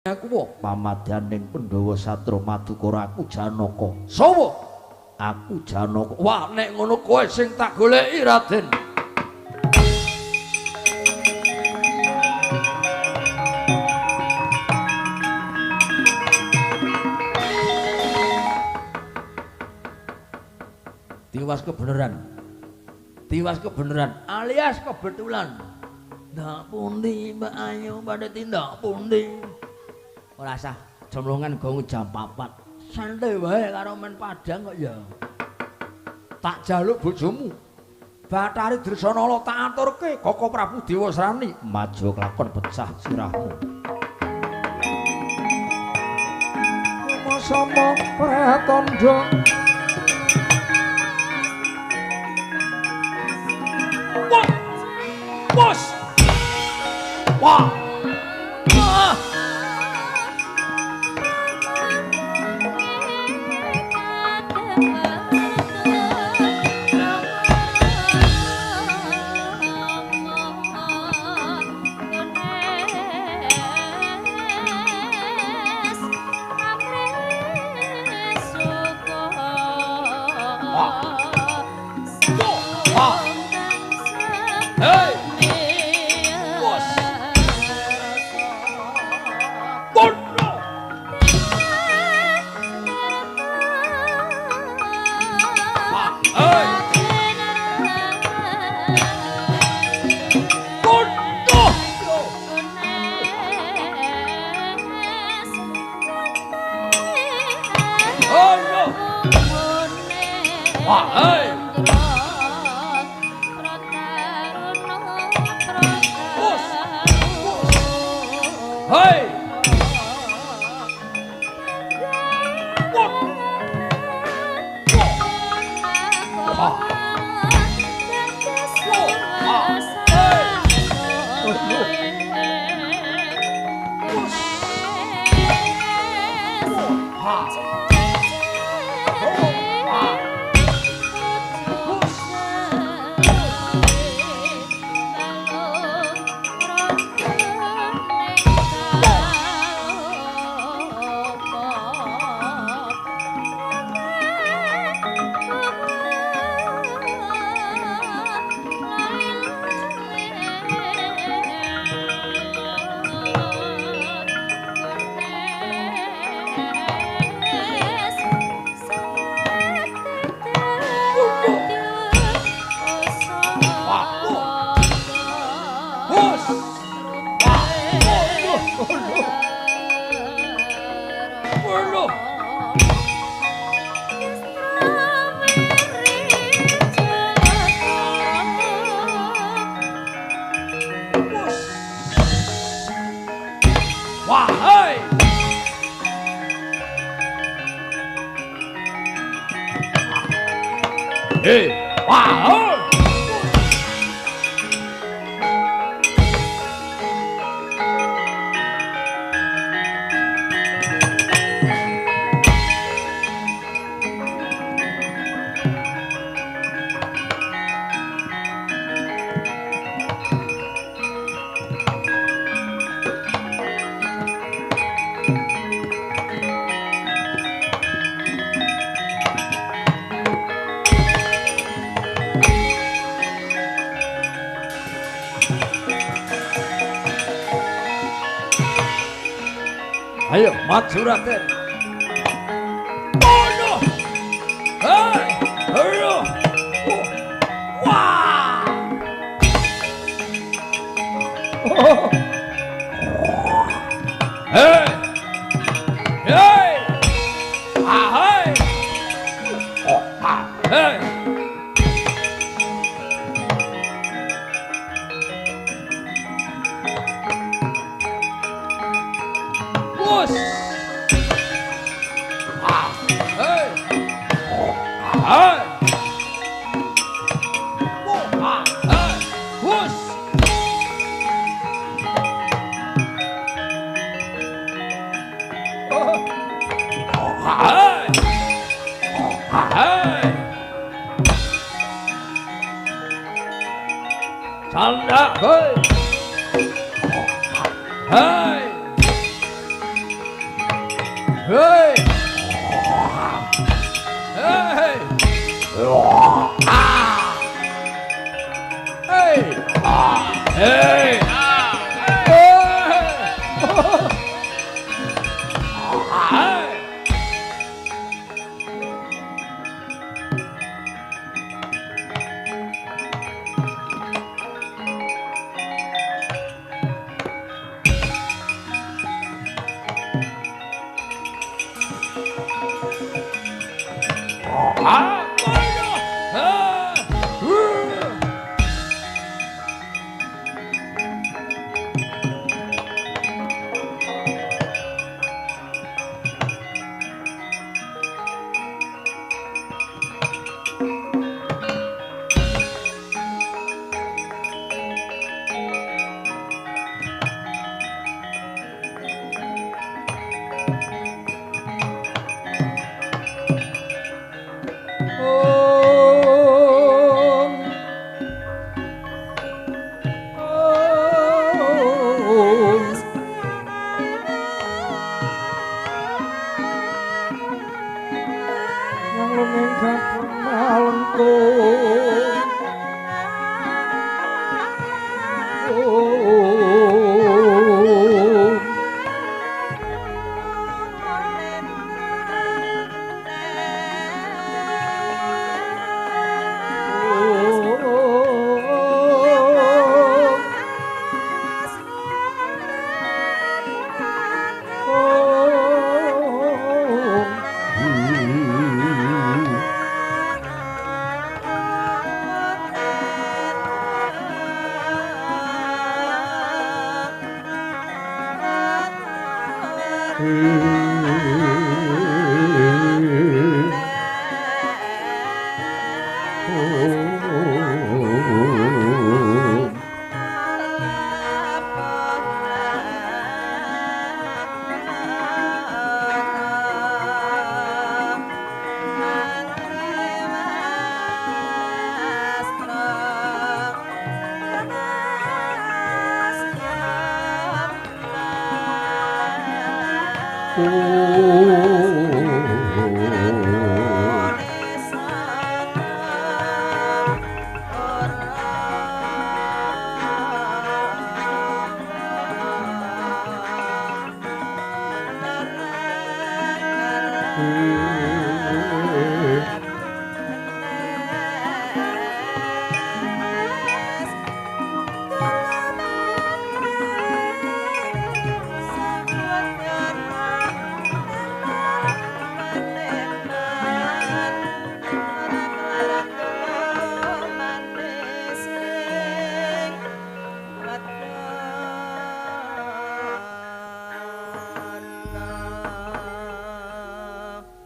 Aku pamadyaning Pandhawa Satra Madukara aku Janaka. Sapa? Aku Janaka. Wah, nek ngono kowe sing tak goleki, Raden. Tiwas kebenaran. Tiwas kebenaran alias kebetulan. Ndak pundi Mbak Ayu pada tindak pundi. Ora sah jemlongan gong jam 4. Santai wae karo men Padang kok ya. Tak jaluk bojomu. Bathari Dresanala tak aturke Koko Prabu Dewasrani Maju kelakon pecah sirahmu. Sama Pratandha Bos. Wah. Ayo, maju Raden. Ono. Hei, ayo. Wah. Hei. Hei. Ah, hei. Ah, hei. Bos. Ah, hey. Ah, hey. Ah, hey. Bos. Ah, hey. Ah, hey. Canda, hey. Hey. Hei. Hei. Hei. Hei.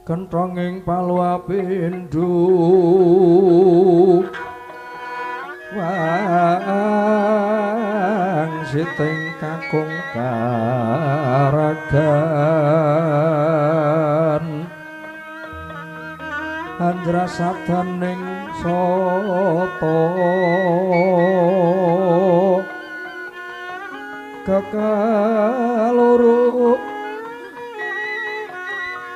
Kenthonging paluapindhu wang siting kakung karagan andrasadaning soto kekaluru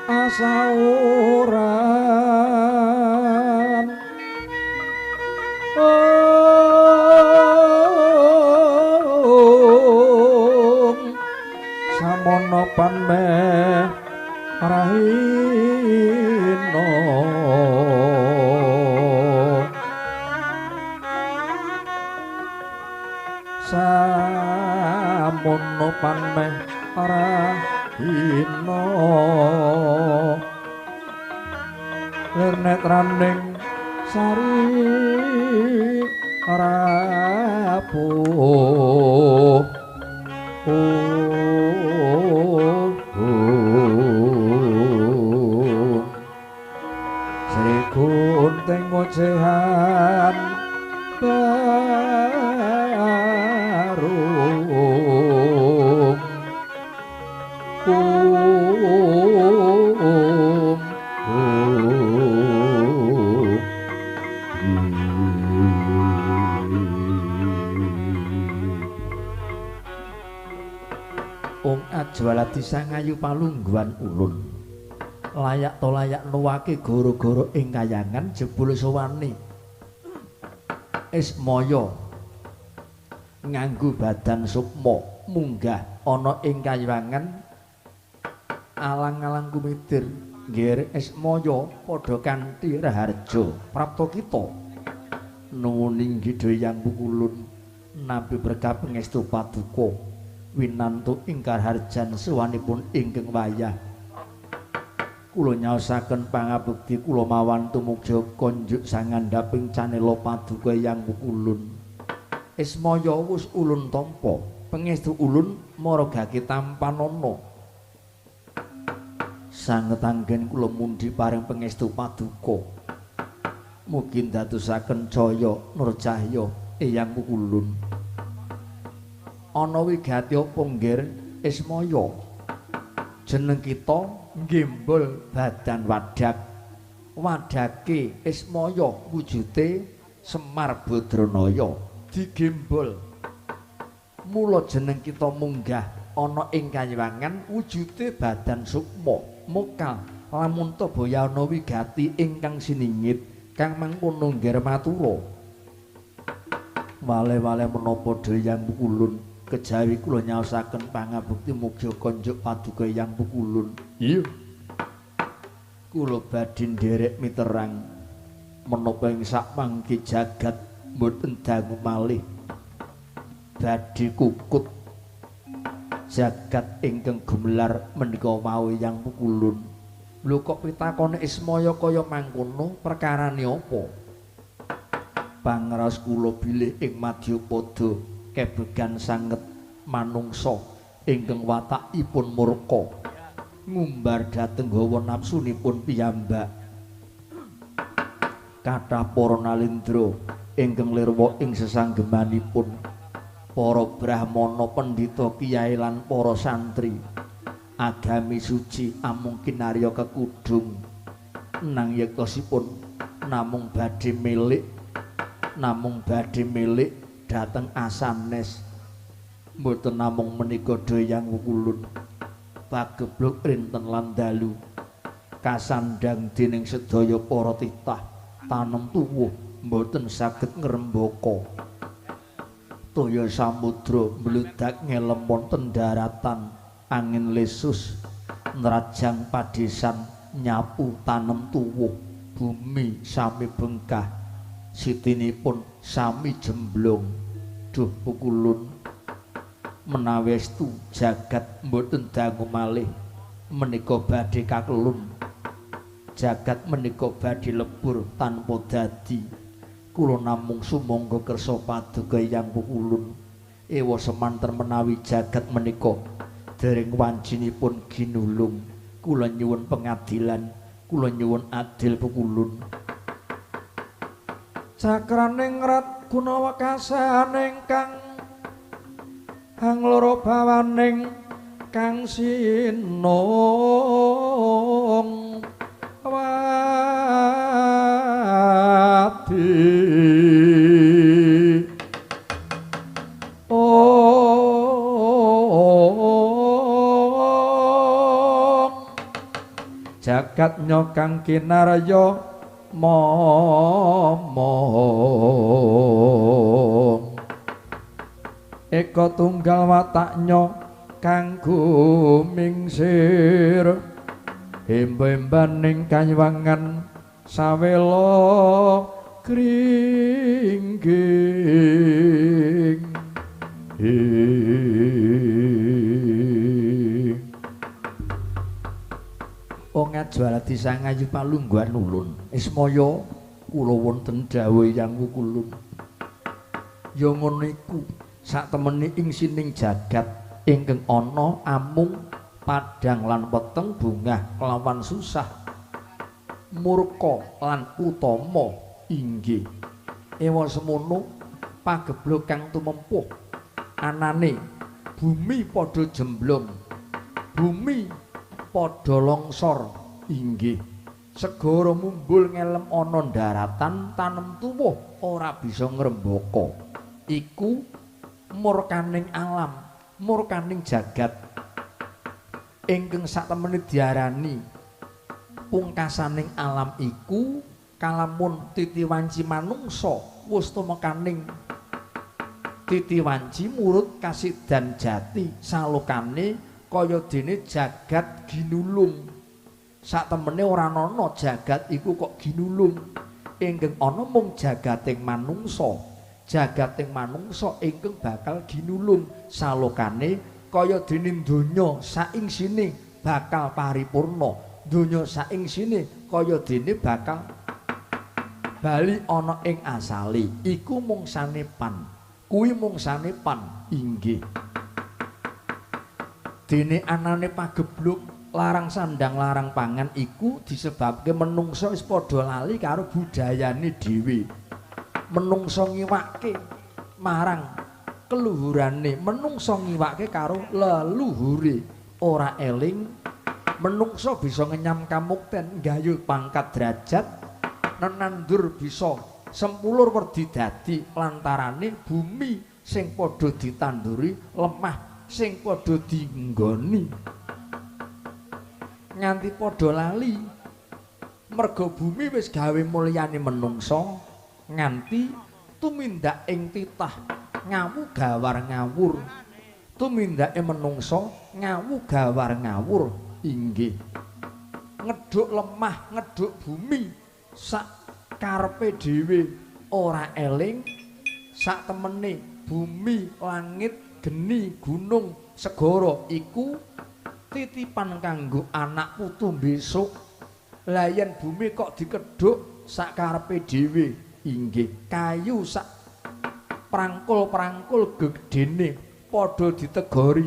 asauran samono panmeh rahino samono panmeh rahino Lernetraning sari rapuh Sri Gunting ocehan baru dadi sangayu palungguhan ulun. Layak to layak nuwake goro-goro ing kayangan jebul sowani Ismaya nganggo badan sukma munggah ana ing kayangan alang-alang kumitir nggih Ismaya padha kanthi raharja prapta kita nuwuning Gidha Hyang Wukulun nampi berkah pangestu paduka winantu ingkar harjan suwanipun ingkang wayah kula nyaosaken pangabekti kula mawan tumugja konjuk sangandhaping canela paduka Hyang Wukulun Ismaya wus ulun tampa pangestu ulun maragake tampanana sanget anggen kula mundi paring pangestu paduka mugi dadosaken cahya nur cahya Hyang Wukulun ana wigati apa nggih Ismaya jeneng kita nggembul badan wadak wadake Ismaya wujute Semar Badranaya digembul mula jeneng kita munggah ana ing kayangan wujute badan sukma mokal lamun Tabaya ana wigati ingkang siningit kang mangkono nggih matura wale-wale menapa Hyang Wukulun kejawi kula nyaosaken pangabekti mugi konjuk paduka Hyang Wukulun. Iya. Kula badhe nderek miterang menapa ing sakmangke jagat mboten dangu malih badhe kukut jagat ingkang gumelar menika wau Hyang Wukulun. Lho kok pitakone Ismaya kaya mangkono perkarane apa? Pangraos kula bilih ing Madyapada kebegan sanget manungsa ingkang watakipun murka ngumbar dhateng hawa nafsunipun piyambak kathah para nalindra ingkang lirwa ing sesanggemanipun para brahmana pendhita kiai lan para santri agami suci amung kinarya kekudung nang yektosipun namung badhe milik dhateng asanes mboten namung menika Hyang Wukulun pagebluk rinten lan dalu kasandang dening sedaya para titah tanem tuwuh mboten saged ngrembaka toya samudra mbludak ngelem wonten daratan angin lesus nrajang padesan nyapu tanem tuwuh bumi sami bengkah sitinipun sami jemblong duh Wukulun menawi estu jagat mboten dangu malih menika badhe kakelun jagat menika badhe lebur tanpa dadi kula namung sumangga kersa paduka Hyang Wukulun ewa semanten menawi jagat menika dereng wancinipun ginulung kula nyuwun pengadilan kula nyuwun adil Wukulun cakraning rat gunawekasaning kang hangloro bawaning kang sinong wati jagat nyokang kinarya momong eka tunggal wataknya kang gumingsir hemba-hembaning kanywangan sawela kringging ngajwalati sangayu palungguhan ulun Ismaya kula wonten dawuh Hyang Wukulun ya ngono iku satemene ing sining jagat ingkang ana amung padhang lan weteng bungah kelawan susah murka lan utama inggih ewa semono pagebluk kang tumempuh anane bumi padha jemblong bumi padha longsor inggih segara mumbul ngelem ana daratan tanem tuwuh ora bisa ngrembaka iku murkaning alam murkaning jagat ingkang satemene diarani pungkasaning alam iku kalamun titiwanci manungsa wis tumekaning titiwanci murut kasidan jati salokane kaya dene jagat ginulung satemene ora ana jagat iku kok ginulung ingkang ana mung jagating manungsa jagating manungsa ingkang bakal ginulung salokane kaya dene donya saingsine bakal paripurna donya saingsine kaya dene bakal bali ana ing asale iku mung sanepan kuwi mung sanepan inggih dene anane pagebluk larang sandang larang pangan iku disebabke menungsa wis padha lali karo budayane dhewe menungsa ngiwake marang keluhurane menungsa ngiwake karo leluhure ora eling menungsa bisa ngenyam kamukten nggayuh pangkat derajat nenandur bisa sempulur werdi dadi lantarane bumi sing padha ditanduri lemah sing padha dienggoni nganti padha lali merga bumi wis gawe mulyane menungsa nganti tumindak ing titah ngawu gawar ngawur tumindake menungsa ngawu gawar ngawur inggih ngeduk lemah ngeduk bumi sak karepe dhewe ora eling sak temene bumi langit geni gunung segara iku titipan kanggo anak putu besok layan bumi kok dikedhuk sak karepe dhewe inggih kayu sak prangkul-prangkul gedene padha ditegori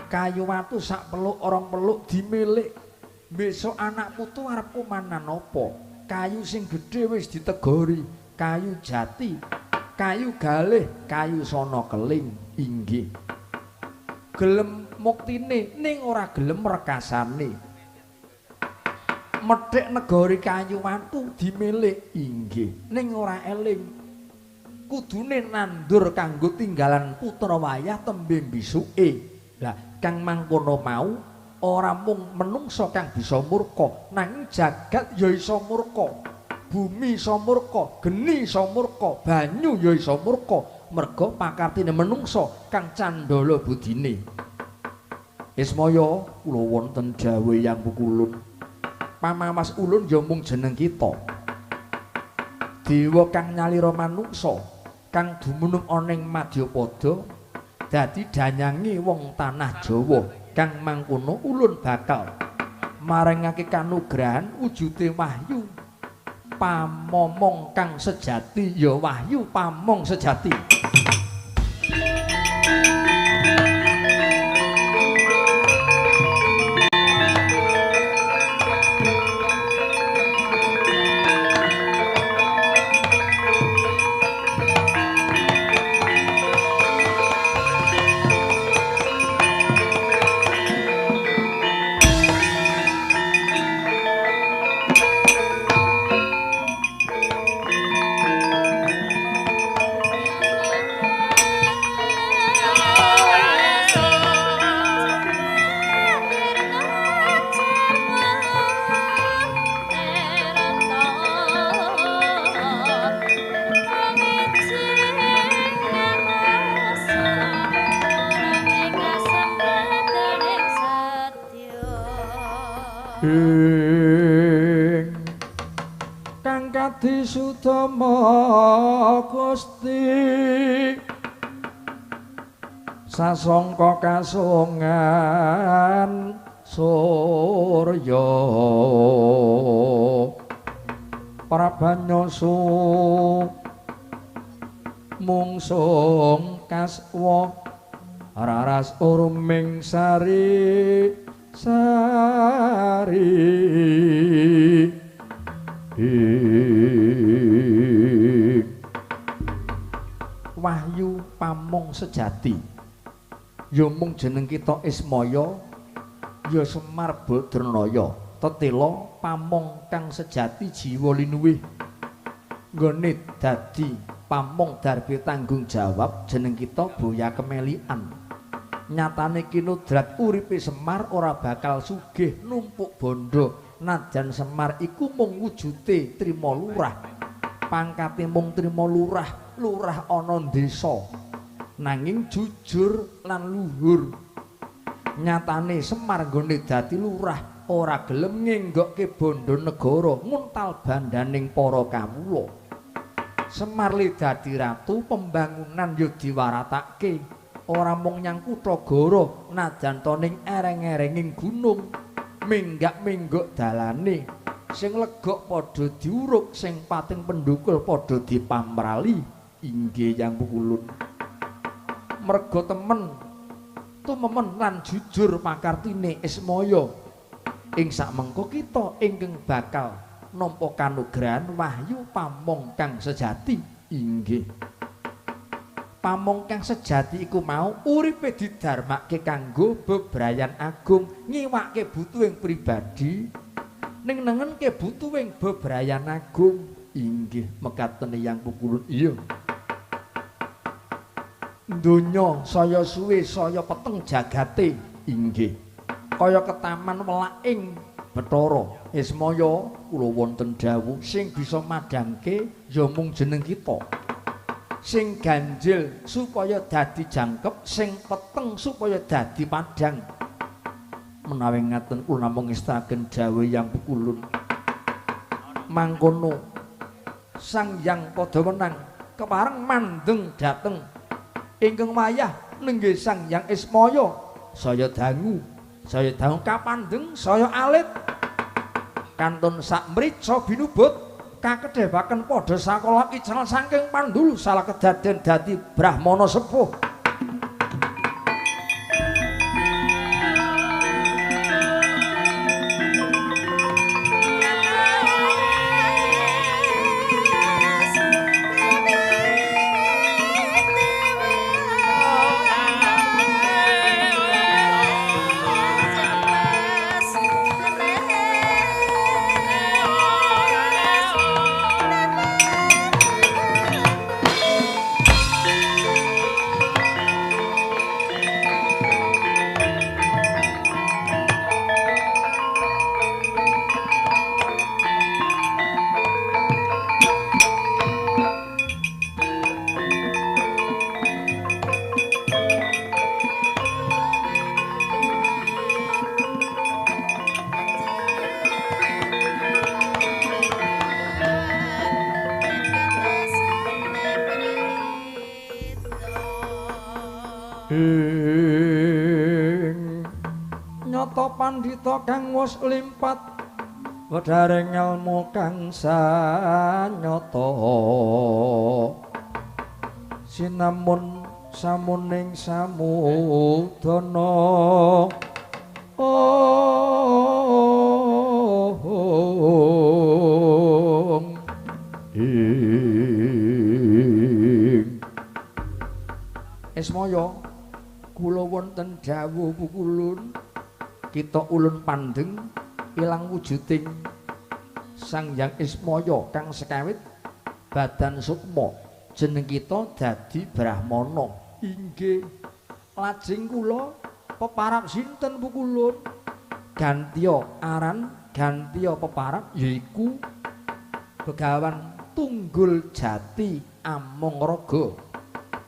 kayu watu sak peluk orang peluk dimilik besok anak putu arep kumanan apa kayu sing gedhe wis ditegori kayu jati kayu galih kayu sono keling inggih gelem muktine ning ora gelem rekasane medhek negari kayu watu dimilik inggih ning ora eling kudune nandur kanggo tinggalan putra wayah tembe bisuke lah kang mangkono mau ora mung menungsa kang bisa murka nanging jagat ya iso murka bumi iso murka geni iso murka banyu ya iso murka merga pakartine menungsa kang candala budine Ismaya kula wonten dawuh yang pukulun pamamas ulun ya mung jeneng kita dewa kang nyalira manungsa kang dumunung ana ing Madyapada dadi danyange wong tanah Jawa kang mangkono ulun bakal marengake kanugrahan wujude wahyu pamomong kang sejati ya wahyu pamong sejati kang kadi sutama Gusti sasongko kasongan surya prabanyosu mungsung kaswa raras urming sari wahyu pamong sejati ya mung jeneng kita Ismaya ya Semar Badranaya tetela pamong kang sejati jiwa linuwih nggone dadi pamong darbe tanggung jawab jeneng kita Boya Kemelian Nyatane kinudrat uripe Semar ora bakal sugih numpuk bondo. Najan Semar iku mung wujute trima lurah. Pangkate mung trima lurah, lurah ana desa. Nanging jujur lan luhur. Nyatane Semar nggone dadi lurah ora gelem ngenggokke bondo negara nguntal bandaning para kawula. Semar li dadi ratu pembangunan yo diwaratake. Ora mung nyang kutha Goro najan to ning ereng-erenging gunung minggak-minggok dalane sing legok padha diuruk sing pating pendukul padha dipamrali inggih Yang Pukulun merga temen tumemen lan jujur pakartine Ismaya ing sakmengko kita ingkang bakal nampa kanugrahan wahyu pamong kang sejati inggih pamong kang sejati iku mau uripe didharmake kanggo bebrayan agung ngiwake butuhing pribadi ning nengenke butuhing bebrayan agung inggih mekaten Yang Pukulun iya donya saya suwe saya peteng jagate inggih kaya ketaman welaking Bathara Ismaya kula wonten dawuh sing bisa madangke ya mung jeneng kita sing ganjil supaya dadi jangkep sing peteng supaya dadi padhang menawi ngaten kula namung ngestaken dawuh Yang Pukulun mangkono Sang Hyang Padamenang kepareng mandeng dhateng ingkang wayah nenggih Sang Hyang Ismaya saya dangu kapandeng saya alit kantun sak mrica binubut kakedhepaken padha sakola ical saking pandulu salah kedaden dadi brahmana sepuh nyata pandhita kang wis limpat wedharing ilmu kang sanyata sinamun samuning samudana Ismaya kula wonten dawuh Pukulun kita ulun pandeng ilang wujuding Sang Hyang Ismaya kang sekawit badan sukma jeneng kita dadi brahmana inggih lajeng kula peparap sinten Pukulun gantiya aran gantiya peparap yaiku Begawan Tunggul Jati Amongraga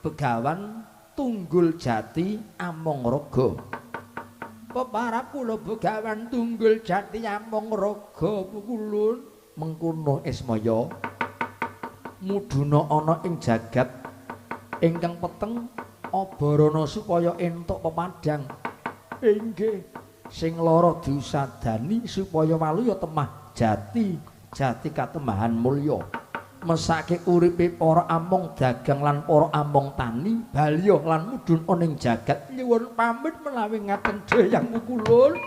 Begawan Tunggul Jati Amongraga peparap kula Begawan Tunggul Jati Amongraga Pukulun mengkono Ismaya muduna ana ing jagat ingkang peteng abarana supaya entuk pepadang inggih sing lara diusadani supaya waluya temah jati katemahan mulya mesake uripe para among dagang lan para among tani balya lan mudhun ana ing jagat nyuwun pamit menawi ngaten Hyang Pukulun